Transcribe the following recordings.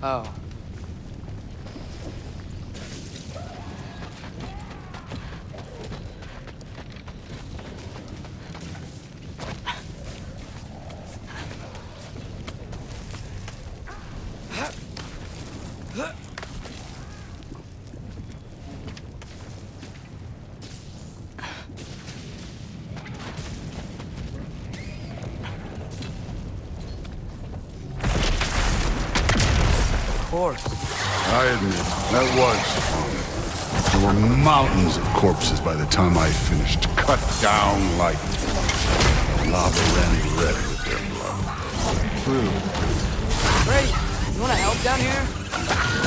Oh. I admit, that was fun. There were mountains of corpses by the time I finished, cut down like lava ran red with their blood. True. Brady, you wanna help down here?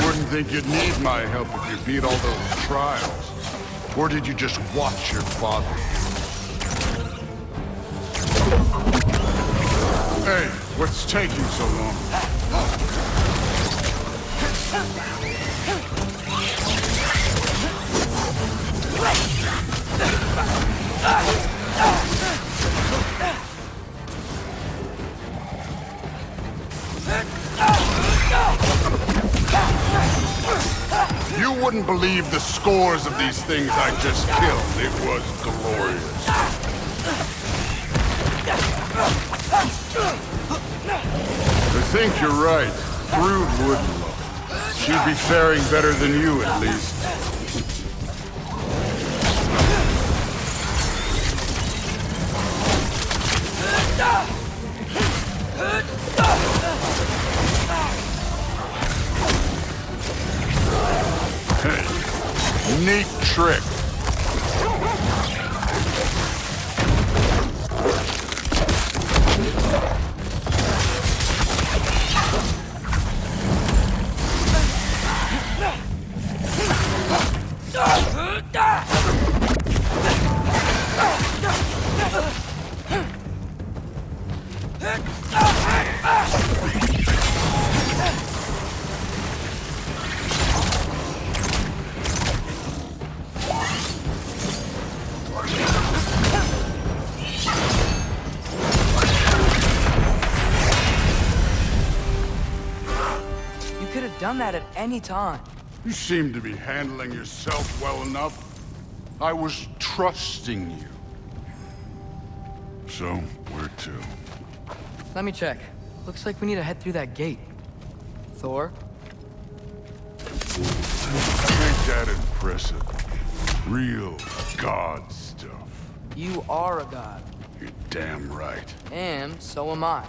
Wouldn't think you'd need my help if you beat all those trials. Or did you just watch your father? Hey, what's taking so long? You wouldn't believe the scores of these things I just killed. It was glorious. I think you're right. Brood wouldn't love it. She'd be faring better than you, at least. Hey, neat trick. Done that at any time. You seem to be handling yourself well enough. I was trusting you. So, where to? Let me check. Looks like we need to head through that gate. Thor? Ain't that impressive? Real god stuff. You are a god. You're damn right. And so am I.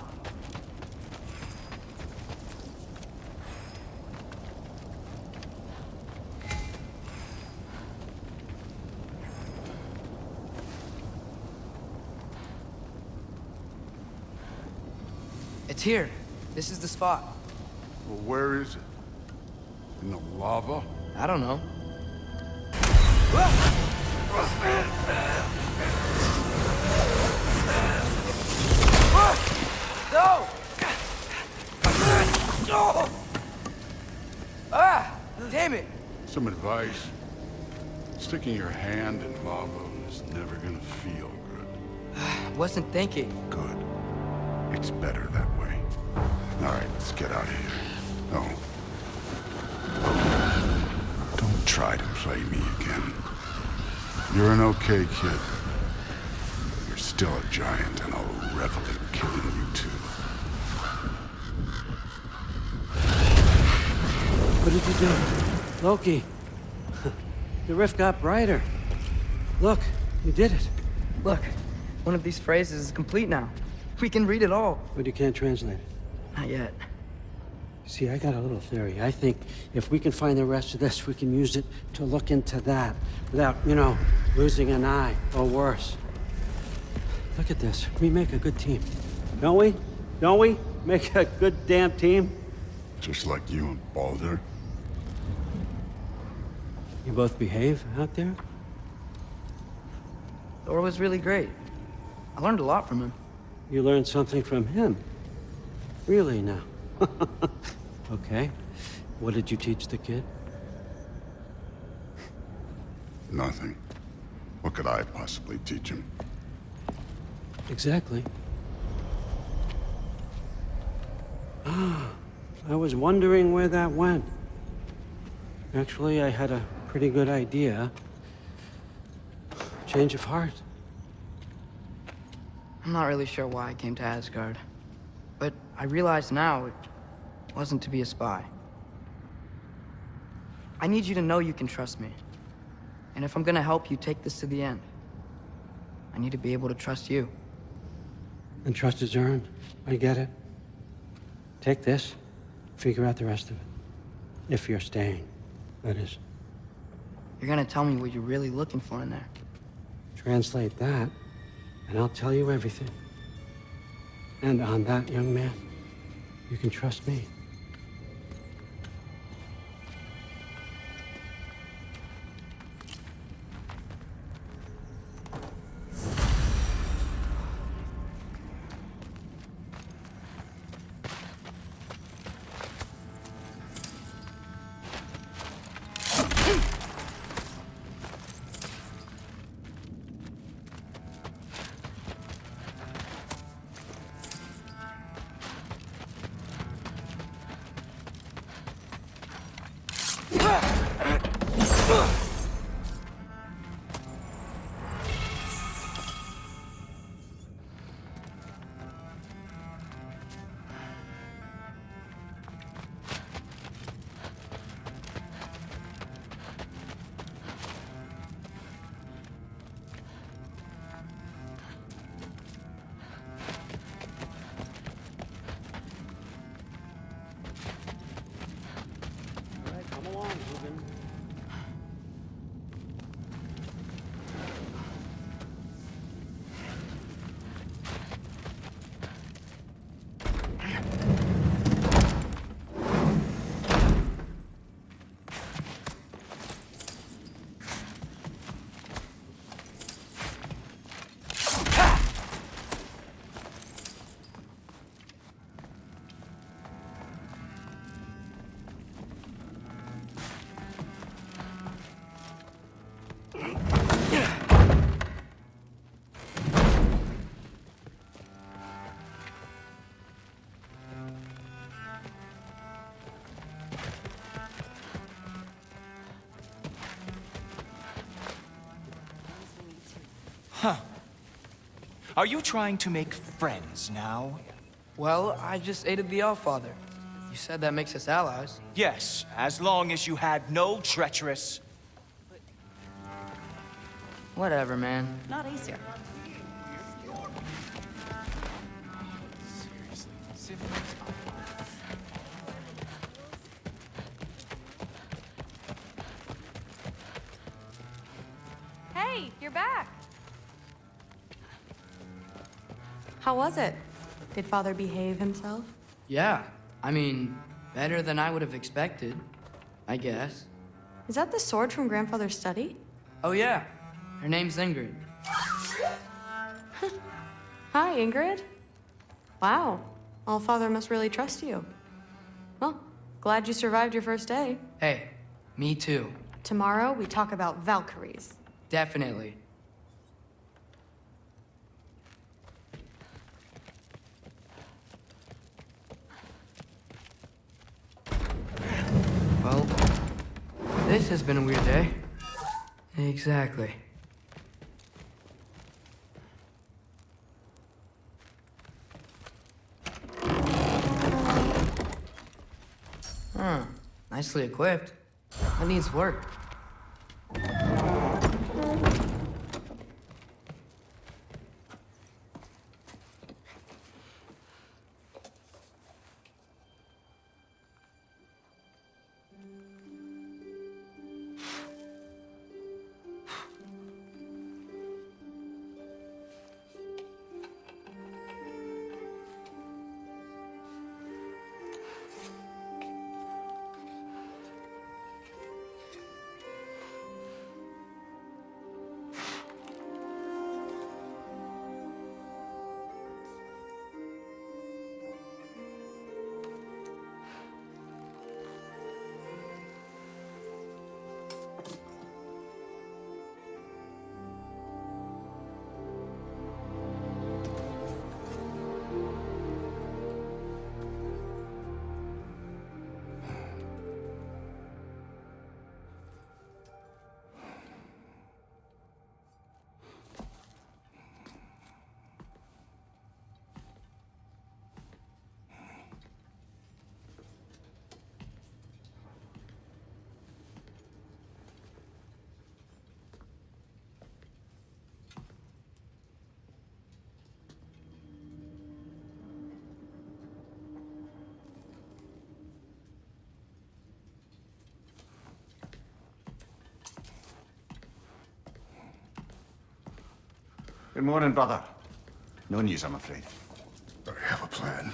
It's here. This is the spot. Well, where is it? In the lava? I don't know. No! Ah! Damn it! Some advice. Sticking your hand in lava is never gonna feel good. Wasn't thinking. Good. It's better that way. All right, let's get out of here. Oh. Don't try to play me again. You're an okay kid. You're still a giant, and I'll revel in killing you too. What did you do? Loki. The rift got brighter. Look, you did it. Look, one of these phrases is complete now. We can read it all. But you can't translate it. Not yet. See, I got a little theory. I think if we can find the rest of this, we can use it to look into that without, you know, losing an eye or worse. Look at this. We make a good team. Don't we? Don't we? Make a good damn team? Just like you and Baldur. You both behave out there? Thor was really great. I learned a lot from him. You learned something from him? Really now? Okay. What did you teach the kid? Nothing. What could I possibly teach him? Exactly. Ah, I was wondering where that went. Actually, I had a pretty good idea. Change of heart. I'm not really sure why I came to Asgard. But I realize now it wasn't to be a spy. I need you to know you can trust me. And if I'm gonna help you take this to the end, I need to be able to trust you. And trust is earned. I get it. Take this, figure out the rest of it. If you're staying, that is. You're gonna tell me what you're really looking for in there. Translate that, and I'll tell you everything. And on that, young man, you can trust me. Huh. Are you trying to make friends now? Well, I just aided the Allfather. You said that makes us allies. Yes, as long as you had no treacherous... Whatever, man. Not Æsir. Hey, you're back. How was it? Did Father behave himself? Yeah, I mean, better than I would have expected, I guess. Is that the sword from Grandfather's study? Oh yeah, her name's Ingrid. Hi, Ingrid. Wow, Allfather must really trust you. Well, glad you survived your first day. Hey, me too. Tomorrow, we talk about Valkyries. Definitely. Well, this has been a weird day. Exactly. Nicely equipped. That needs work. Good morning, brother. No news, I'm afraid. I have a plan.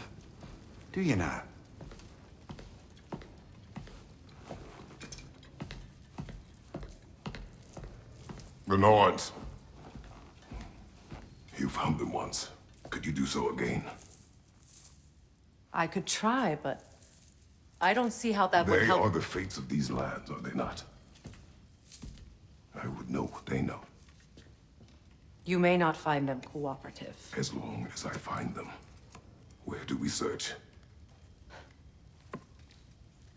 Do you now? The Nords. You found them once. Could you do so again? I could try, but I don't see how that would They help. are the fates of these lands, are they not? I would know what they know, You may not find them cooperative. as long as I find them. Where do we search?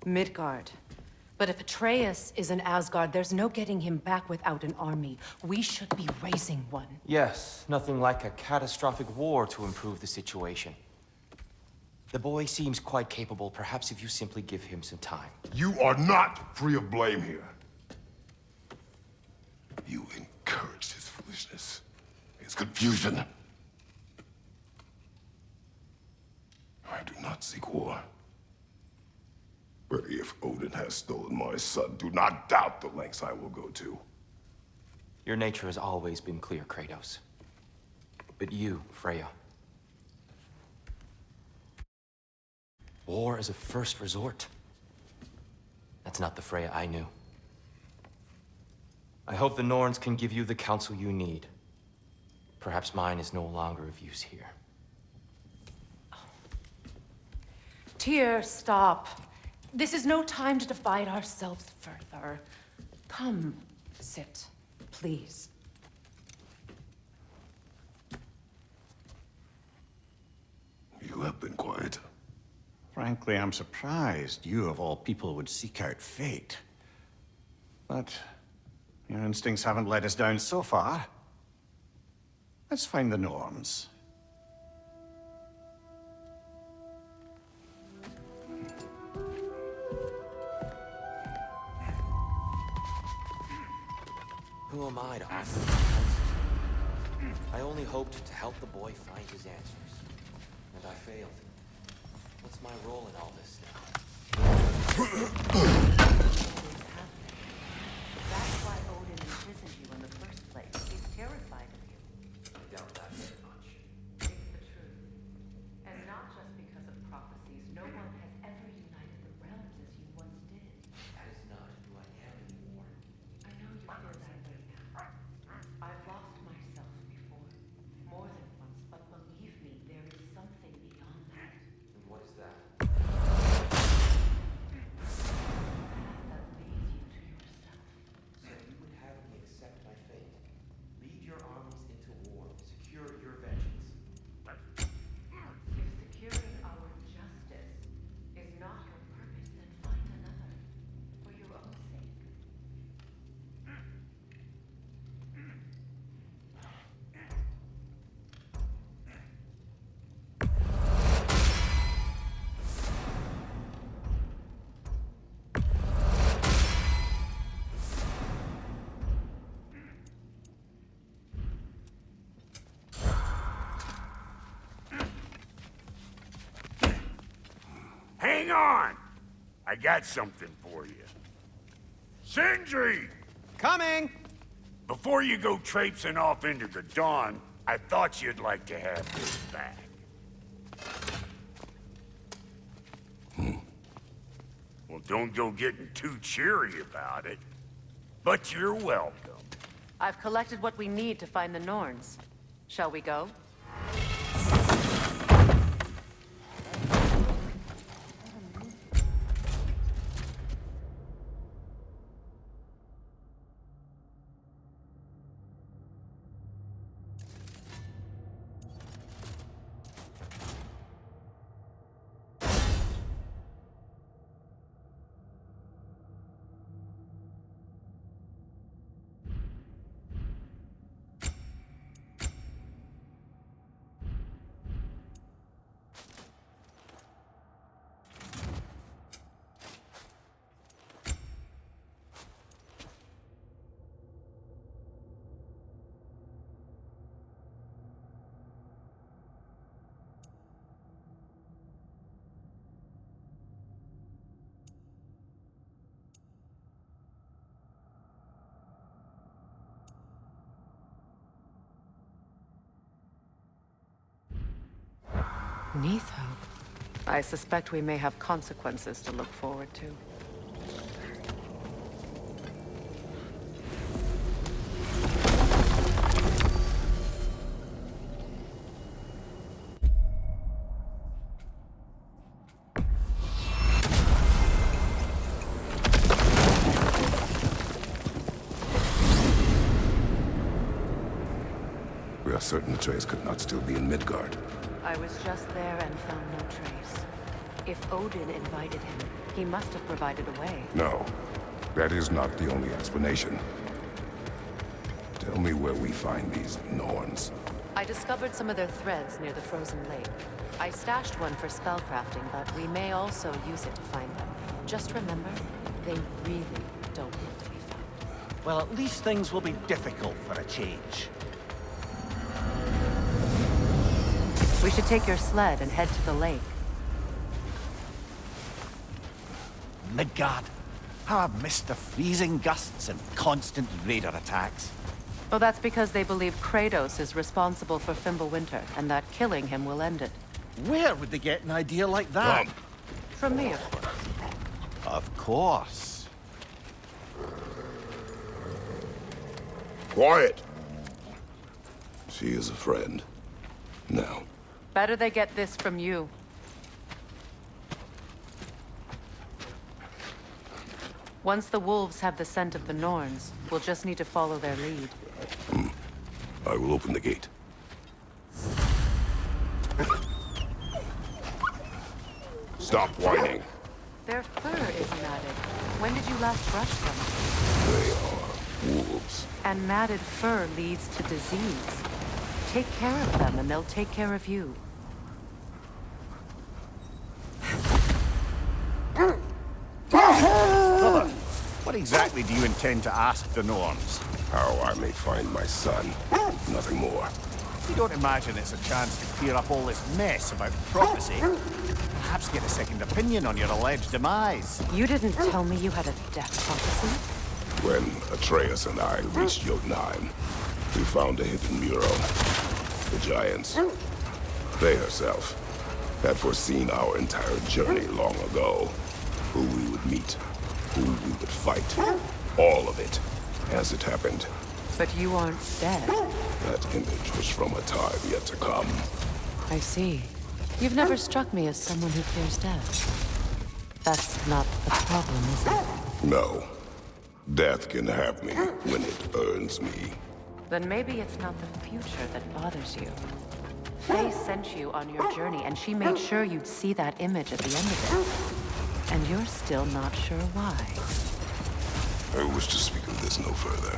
Midgard. But if Atreus is in Asgard, there's no getting him back without an army. We should be raising one. Yes, nothing like a catastrophic war to improve the situation. The boy seems quite capable. Perhaps if you simply give him some time. You are not free of blame here. You encouraged his foolishness, his confusion. I do not seek war. But if Odin has stolen my son, do not doubt the lengths I will go to. Your nature has always been clear, Kratos. But you, Freya. War is a first resort. That's not the Freya I knew. I hope the Norns can give you the counsel you need. Perhaps mine is no longer of use here. Tyr, stop. This is no time to divide ourselves further. Come, sit, please. You have been quiet. Frankly, I'm surprised you, of all people, would seek out fate. But your instincts haven't let us down so far. Let's find the Norns. Who am I to offer counsel? I only hoped to help the boy find his answers. And I failed. What's my role in all this now? That's why Odin imprisoned you in the first place. He's terrified of you. I doubt that very much. It's the truth. And not just because of prophecies. No one has ever united the realms as you once did. That is not who I am anymore. I know you feel that way now. I've lost myself before. More than once, but believe me, there is something beyond that. And what is that? A path that leads you to yourself. So you would have me accept my fate, lead your armies into war, secure your vengeance. If securing our justice is not your purpose, then find another. For your own sake. Hang on! I got something for you. Sindri! Coming! Before you go traipsing off into the dawn, I thought you'd like to have this back. Well, don't go getting too cheery about it. But you're welcome. I've collected what we need to find the Norns. Shall we go? Neath hope. I suspect we may have consequences to look forward to. We are certain Atreus could not still be in Midgard. I was just there and found no trace. If Odin invited him, he must have provided a way. No, that is not the only explanation. Tell me where we find these Norns. I discovered some of their threads near the frozen lake. I stashed one for spellcrafting, but we may also use it to find them. Just remember, they really don't want to be found. Well, at least things will be difficult for a change. We should take your sled and head to the lake. Midgard. How I've missed the freezing gusts and constant raider attacks. Oh, that's because they believe Kratos is responsible for Fimbulwinter, and that killing him will end it. Where would they get an idea like that? From me, of course. Of course. Quiet! She is a friend. Now. Better they get this from you. Once the wolves have the scent of the Norns, we'll just need to follow their lead. I will open the gate. Stop whining. Their fur is matted. When did you last brush them? They are wolves. And matted fur leads to disease. Take care of them, and they'll take care of you. Brother, what exactly do you intend to ask the Norns? How I may find my son. Nothing more. You don't imagine it's a chance to clear up all this mess about prophecy? Perhaps get a second opinion on your alleged demise. You didn't tell me you had a death prophecy? When Atreus and I reached Jotunheim, we found a hidden mural. The Giants, they herself, had foreseen our entire journey long ago. Who we would meet, who we would fight. All of it, as it happened. But you aren't dead. That image was from a time yet to come. I see. You've never struck me as someone who fears death. That's not the problem, is it? No. Death can have me when it earns me. Then maybe it's not the future that bothers you. Faye sent you on your journey, and she made sure you'd see that image at the end of it. And you're still not sure why. I wish to speak of this no further.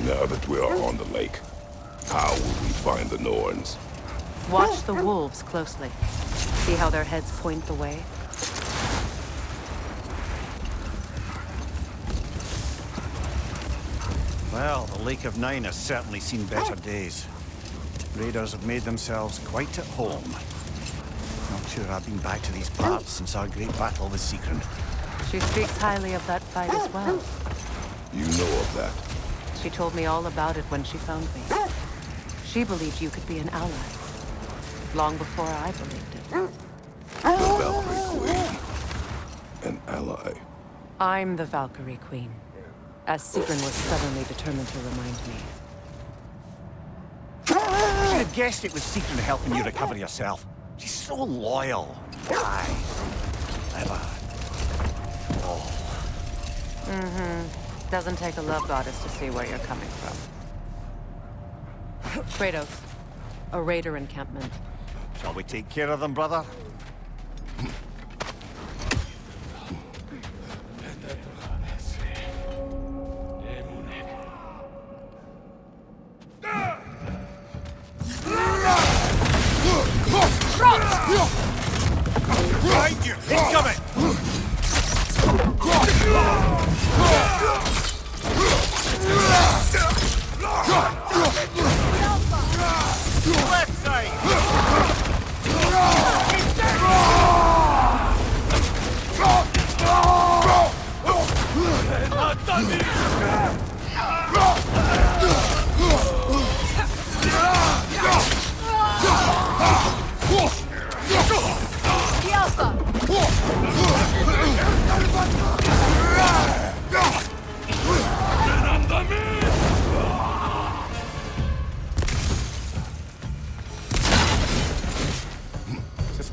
Now that we are on the lake, how will we find the Norns? Watch the wolves closely. See how their heads point the way? Well, the Lake of Nine has certainly seen better days. Raiders have made themselves quite at home. Not sure I've been back to these parts since our great battle with Secret. She speaks highly of that fight as well. You know of that? She told me all about it when she found me. She believed you could be an ally. Long before I believed it. The Valkyrie Queen. An ally. I'm the Valkyrie Queen. As Sigrun was stubbornly determined to remind me. I should have guessed it was Secret helping you recover yourself. She's so loyal. Aye. Clever. Oh. Mm-hmm. Doesn't take a love goddess to see where you're coming from. Kratos. A raider encampment. Shall we take care of them, brother? Behind you! Incoming! Left side! He's dead!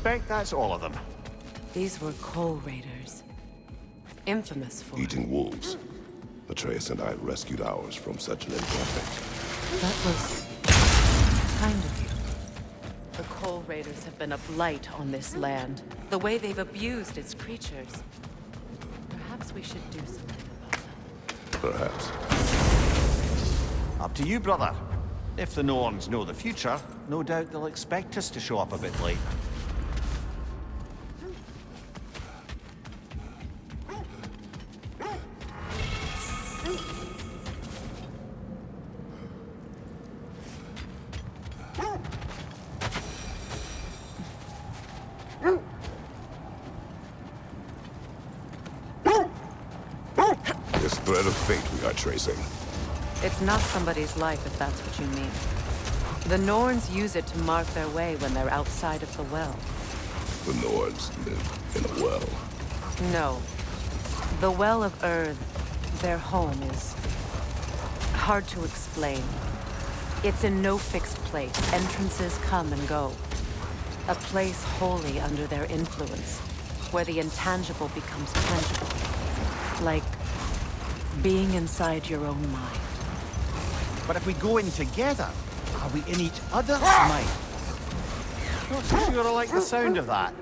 suspect that's all of them. These were coal raiders. Infamous for... Eating wolves. Atreus and I rescued ours from such an encampment. That was... kind of you. The coal raiders have been a blight on this land. The way they've abused its creatures. Perhaps we should do something about them. Perhaps. Up to you, brother. If the Norns know the future, no doubt they'll expect us to show up a bit late. This thread of fate we are tracing. It's not somebody's life, if that's what you mean. The Norns use it to mark their way when they're outside of the well. The Nords live in a well. No. The Well of Earth, their home, is hard to explain. It's in no fixed place. Entrances come and go. A place wholly under their influence, where the intangible becomes tangible. Like being inside your own mind. But if we go in together, are we in each other's mind? Not so sure I like the sound of that.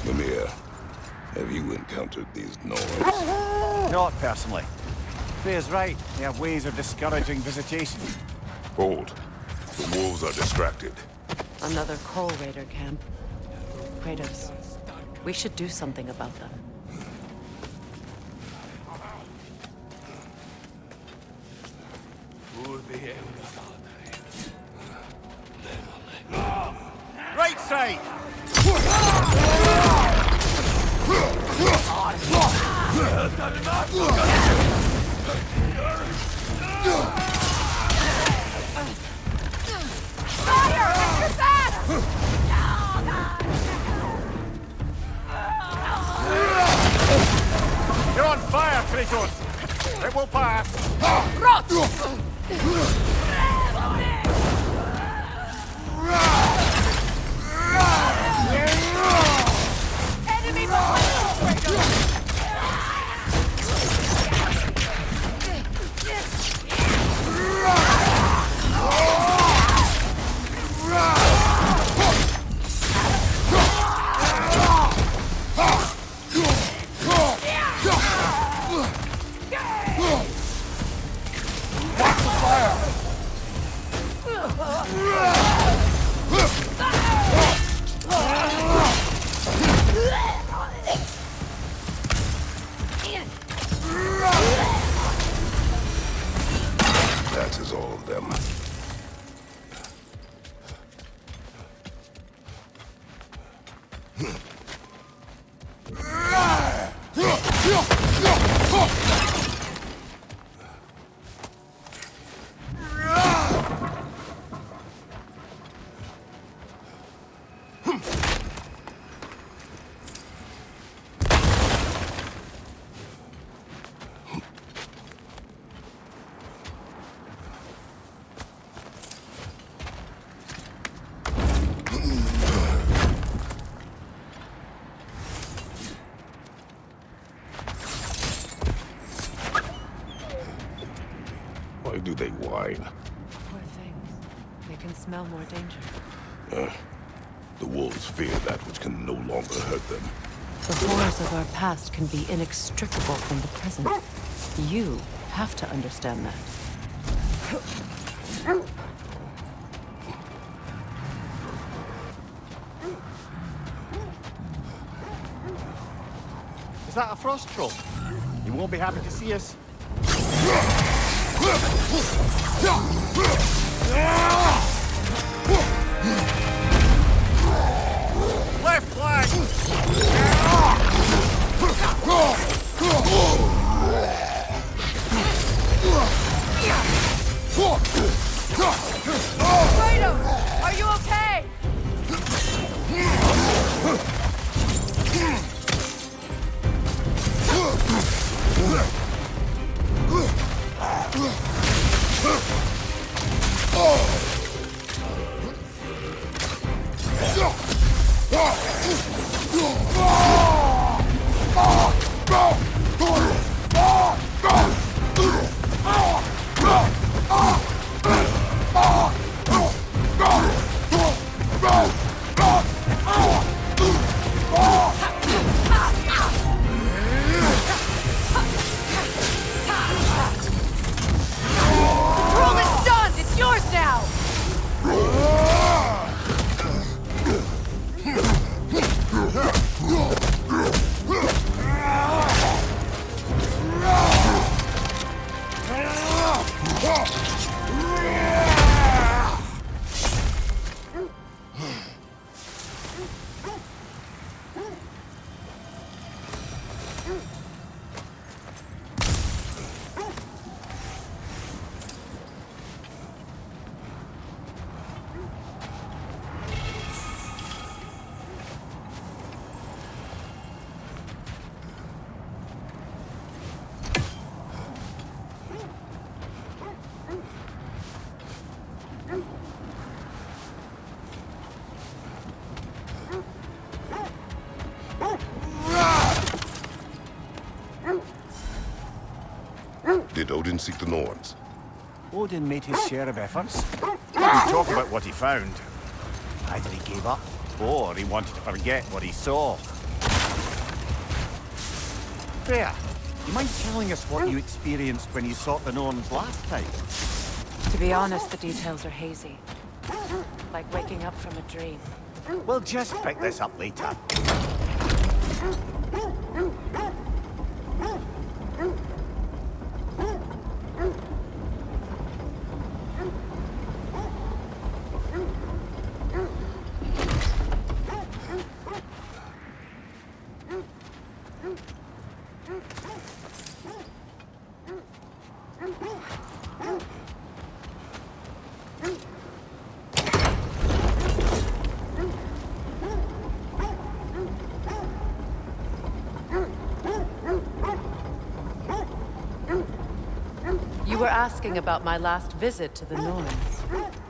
Mimir, have you encountered these Nords? Not personally. Freya's right. They have ways of discouraging visitation. Hold. The wolves are distracted. Another coal raider camp. Kratos, we should do something about them. Right side! You're on fire, Kratos! It will pass! Enemy behind! That is all of them. Why do they whine? Poor things. They can smell more danger. The wolves fear that which can no longer hurt them. The horrors of our past can be inextricable from the present. You have to understand that. Is that a frost troll? You won't be happy to see us. Left flank! Kratos, are you okay? Did Odin seek the Norns? Odin made his share of efforts. He talked about what he found. Either he gave up, or he wanted to forget what he saw. Freya, you mind telling us what you experienced when you sought the Norns last time? To be honest, the details are hazy. Like waking up from a dream. We'll just pick this up later. You were asking about my last visit to the Norns.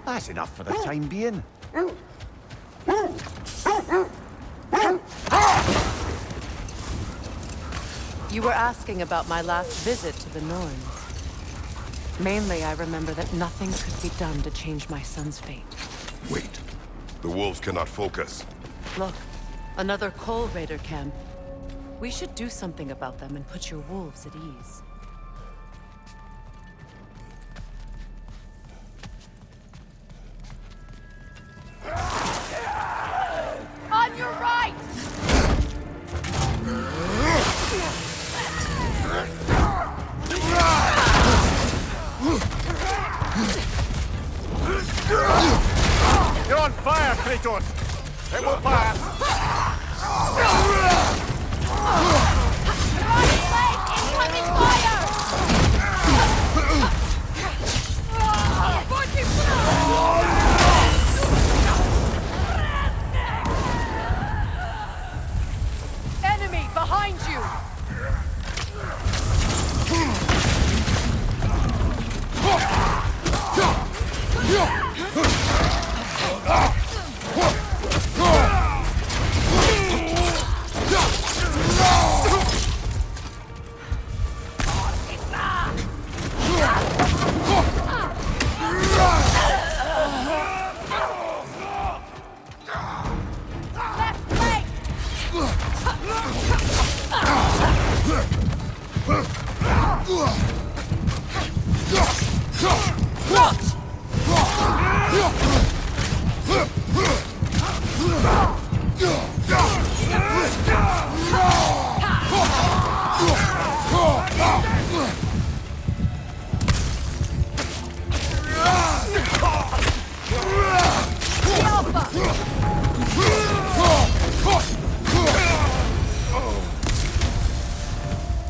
That's enough for the time being. You were asking about my last visit to the Norns. Mainly, I remember that nothing could be done to change my son's fate. Wait. The wolves cannot focus. Look, another Coal Raider camp. We should do something about them and put your wolves at ease. On your right! You're on fire, Kratos! It will pass! Right leg! Incoming fire! Enemy behind you!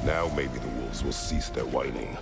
Now maybe the wolves will cease their whining.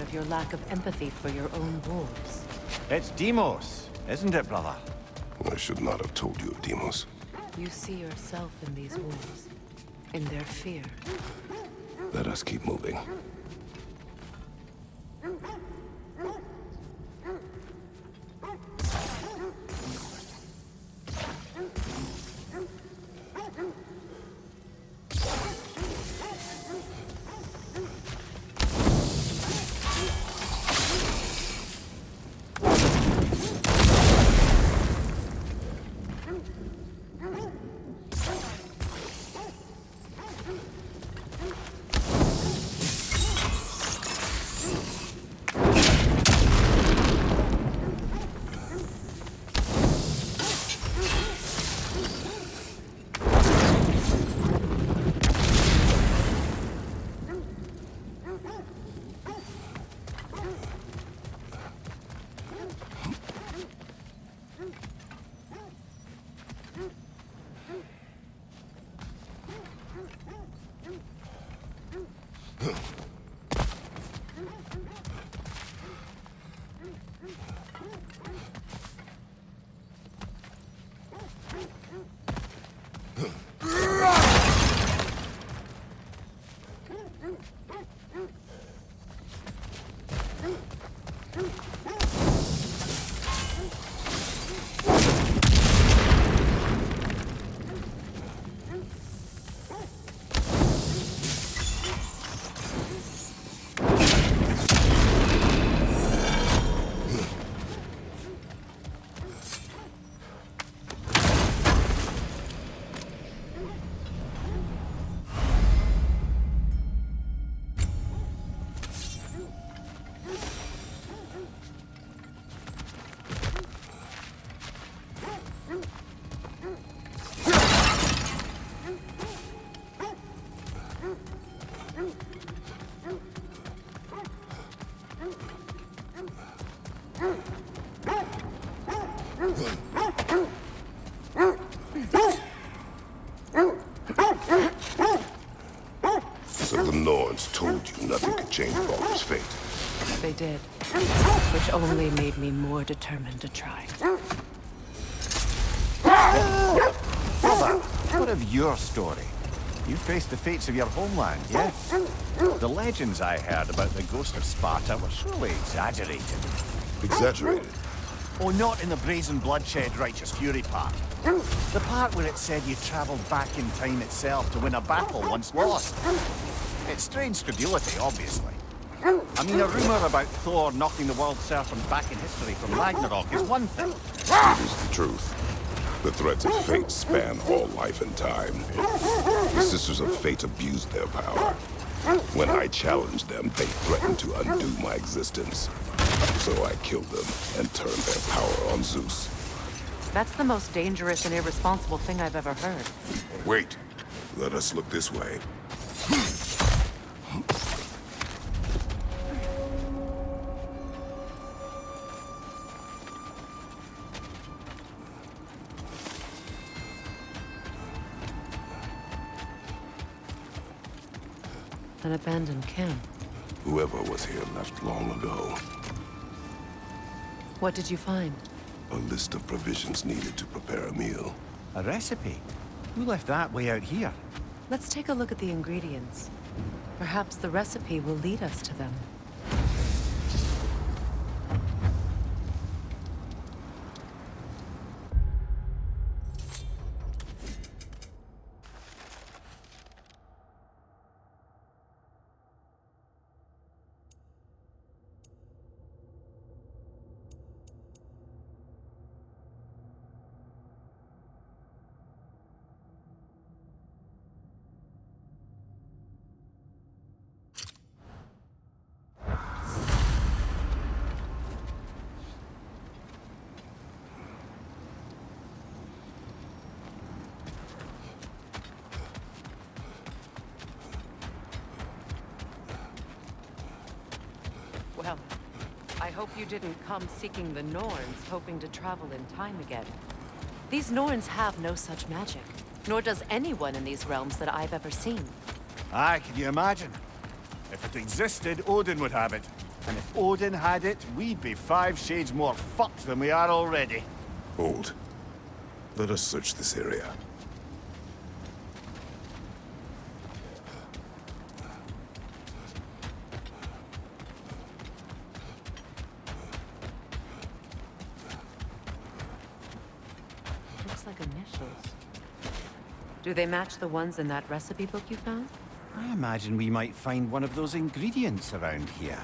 of your lack of empathy for your own wolves. It's Demos, isn't it, brother? I should not have told you of Demos. You see yourself in these wolves, in their fear. Let us keep moving. So the Norse told you nothing could change Baldur's fate. They did, which only made me more determined to try. Brother, what of your story? You faced the fates of your homeland, yes? The legends I heard about the ghost of Sparta were surely exaggerated. Exaggerated? Oh, not in the brazen bloodshed righteous fury part. The part where it said you traveled back in time itself to win a battle once lost. It's strange credulity, obviously. I mean, a rumor about Thor knocking the world serpent back in history from Ragnarok is one thing. It is the truth. The threads of fate span all life and time. The Sisters of Fate abused their power. When I challenged them, they threatened to undo my existence. So I killed them and turned their power on Zeus. That's the most dangerous and irresponsible thing I've ever heard. Wait. Let us look this way. An abandoned camp. Whoever was here left long ago. What did you find? A list of provisions needed to prepare a meal. A recipe? Who left that way out here? Let's take a look at the ingredients. Perhaps the recipe will lead us to them. Well, I hope you didn't come seeking the Norns, hoping to travel in time again. These Norns have no such magic, nor does anyone in these realms that I've ever seen. Aye, can you imagine? If it existed, Odin would have it. And if Odin had it, we'd be 5 shades more fucked than we are already. Hold. Let us search this area. Looks like initials. Do they match the ones in that recipe book you found? I imagine we might find one of those ingredients around here.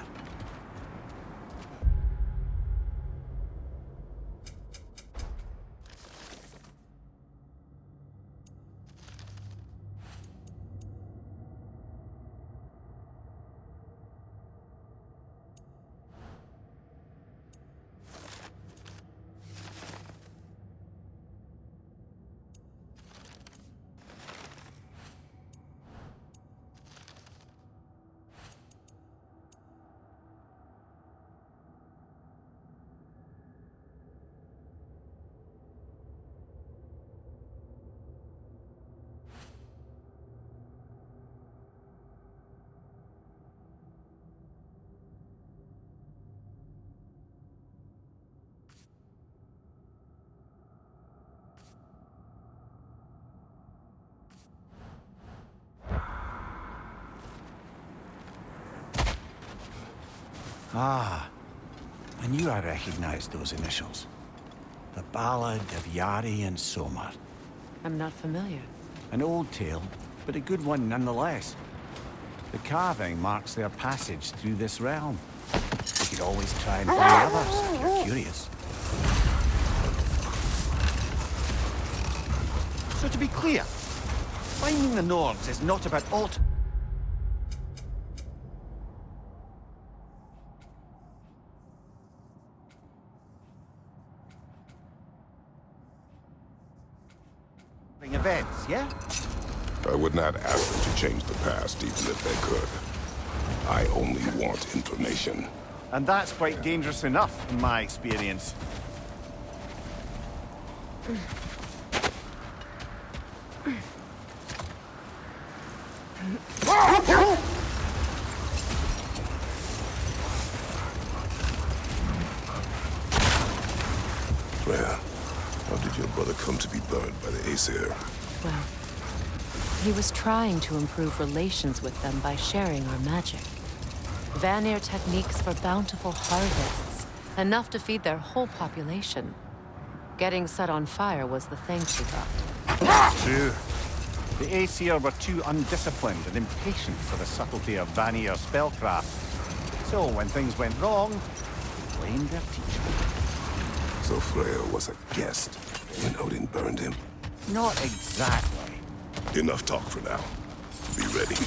Ah, I knew I recognized those initials. The Ballad of Yari and Somar. I'm not familiar. An old tale, but a good one nonetheless. The carving marks their passage through this realm. We could always try and find others if you're curious. So to be clear, finding the Norse is not about altering events, yeah? I would not ask them to change the past, even if they could. I only want information. And that's quite dangerous enough, in my experience. Freya, how did your brother come to be burned by the Æsir? Well, he was trying to improve relations with them by sharing our magic. Vanir techniques for bountiful harvests, enough to feed their whole population. Getting set on fire was the thanks we got. True. The Æsir were too undisciplined and impatient for the subtlety of Vanir spellcraft. So when things went wrong, they blamed their teacher. So Freya was a guest when Odin burned him? Not exactly. Enough talk for now. Be ready.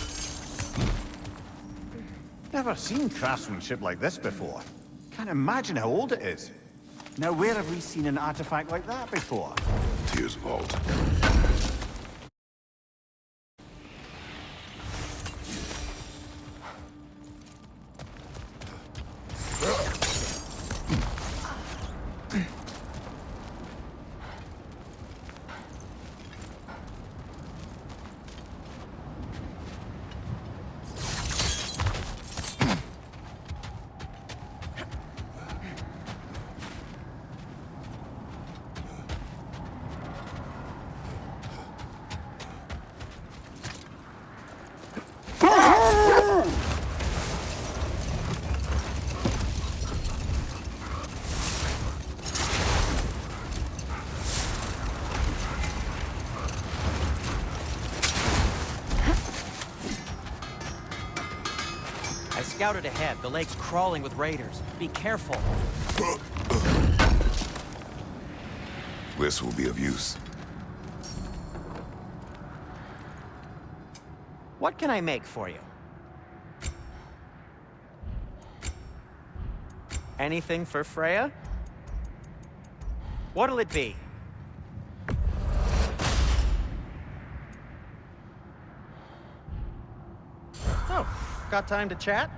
Never seen craftsmanship like this before. Can't imagine how old it is. Now where have we seen an artifact like that before? Tyr's vault. Scouted ahead. The lake's crawling with raiders. Be careful. This will be of use. What can I make for you? Anything for Freya? What'll it be? Oh, got time to chat?